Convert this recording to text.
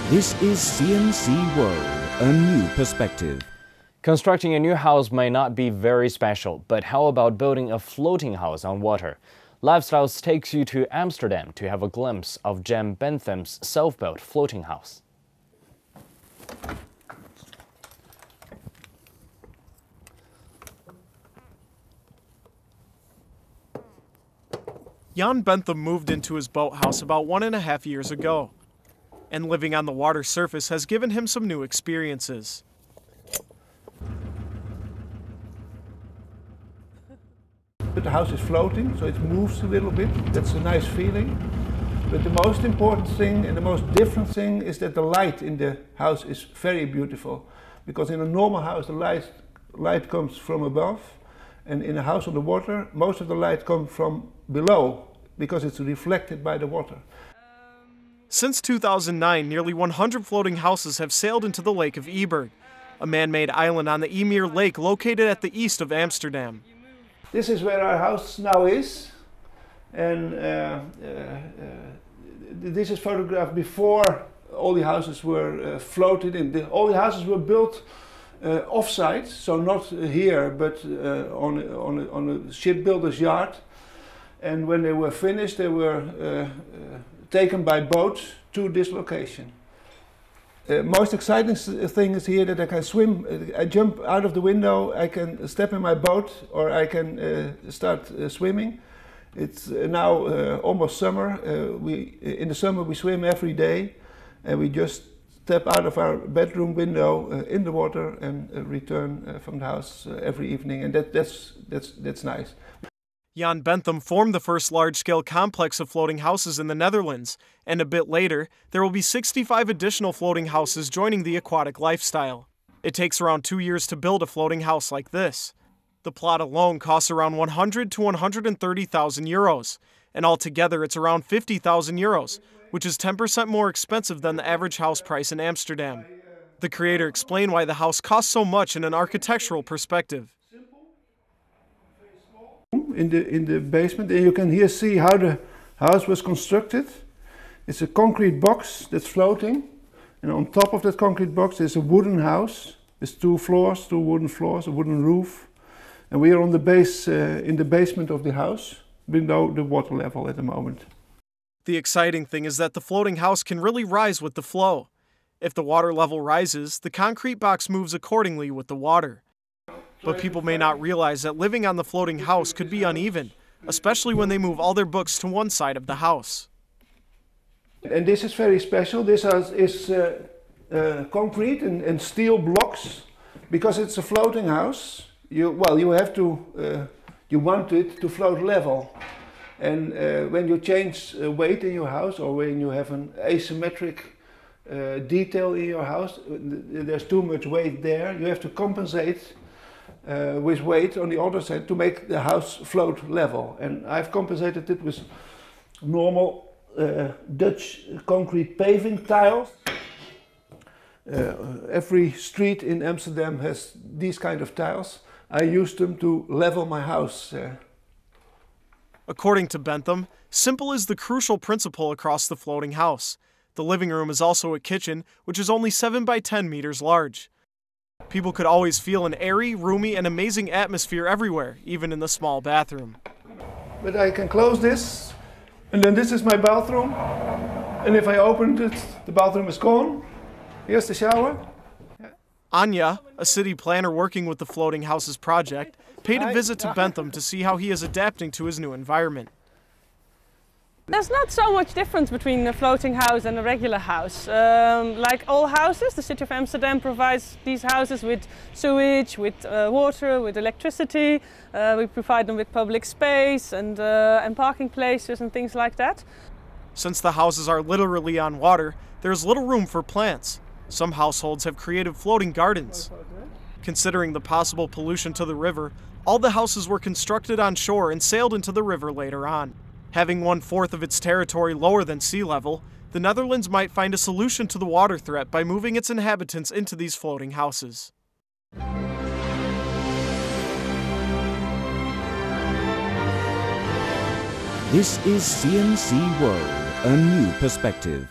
This is CNC World, a new perspective. Constructing a new house may not be very special, but how about building a floating house on water? Lifestyles takes you to Amsterdam to have a glimpse of Jan Benthem's self-built floating house. Jan Benthem moved into his boathouse about 1.5 years ago, and living on the water surface has given him some new experiences. But the house is floating, so it moves a little bit. That's a nice feeling. But the most important thing and the most different thing is that the light in the house is very beautiful. Because in a normal house, the light comes from above, and in a house on the water, most of the light comes from below, because it's reflected by the water. Since 2009, nearly 100 floating houses have sailed into the Lake of Ijburg, a man-made island on the Ijmeer Lake located at the east of Amsterdam. This is where our house now is, and this is photographed before all the houses were floated in. All the houses were built off-site, so not here, but on a shipbuilder's yard. And when they were finished, they were taken by boat to this location. Most exciting thing is here that I can swim. I jump out of the window, I can step in my boat, or I can start swimming. It's now almost summer. In the summer we swim every day, and we just step out of our bedroom window in the water and return from the house every evening, and that's nice. Jan Benthem formed the first large-scale complex of floating houses in the Netherlands, and a bit later, there will be 65 additional floating houses joining the aquatic lifestyle. It takes around 2 years to build a floating house like this. The plot alone costs around 100 to 130,000 euros, and altogether it's around 50,000 euros, which is 10% more expensive than the average house price in Amsterdam. The creator explained why the house costs so much in an architectural perspective. In the basement, and you can here see how the house was constructed. It's a concrete box that's floating, and on top of that concrete box is a wooden house with 2 floors, 2 wooden floors, a wooden roof, and we are on the base in the basement of the house, below the water level at the moment. The exciting thing is that the floating house can really rise with the flow. If the water level rises, the concrete box moves accordingly with the water. But people may not realize that living on the floating house could be uneven, especially when they move all their books to one side of the house. And this is very special. This house is concrete and steel blocks, because it's a floating house. You want it to float level. And when you change weight in your house, or when you have an asymmetric detail in your house, there's too much weight there, you have to compensate with weight on the other side to make the house float level. And I've compensated it with normal Dutch concrete paving tiles. Every street in Amsterdam has these kind of tiles. I use them to level my house. According to Benthem, simple is the crucial principle across the floating house. The living room is also a kitchen, which is only 7 by 10 meters large. People could always feel an airy, roomy, and amazing atmosphere everywhere, even in the small bathroom. But I can close this, and then this is my bathroom. And if I open it, the bathroom is gone. Here's the shower. ANJA, a city planner working with the Floating Houses project, paid a visit to Benthem to see how he is adapting to his new environment. There's not so much difference between a floating house and a regular house. Like all houses, the city of Amsterdam provides these houses with sewage, with water, with electricity. We provide them with public space and parking places and things like that. Since the houses are literally on water, there's little room for plants. Some households have created floating gardens. Considering the possible pollution to the river, all the houses were constructed on shore and sailed into the river later on. Having 1/4 of its territory lower than sea level, the Netherlands might find a solution to the water threat by moving its inhabitants into these floating houses. This is CNC World, a new perspective.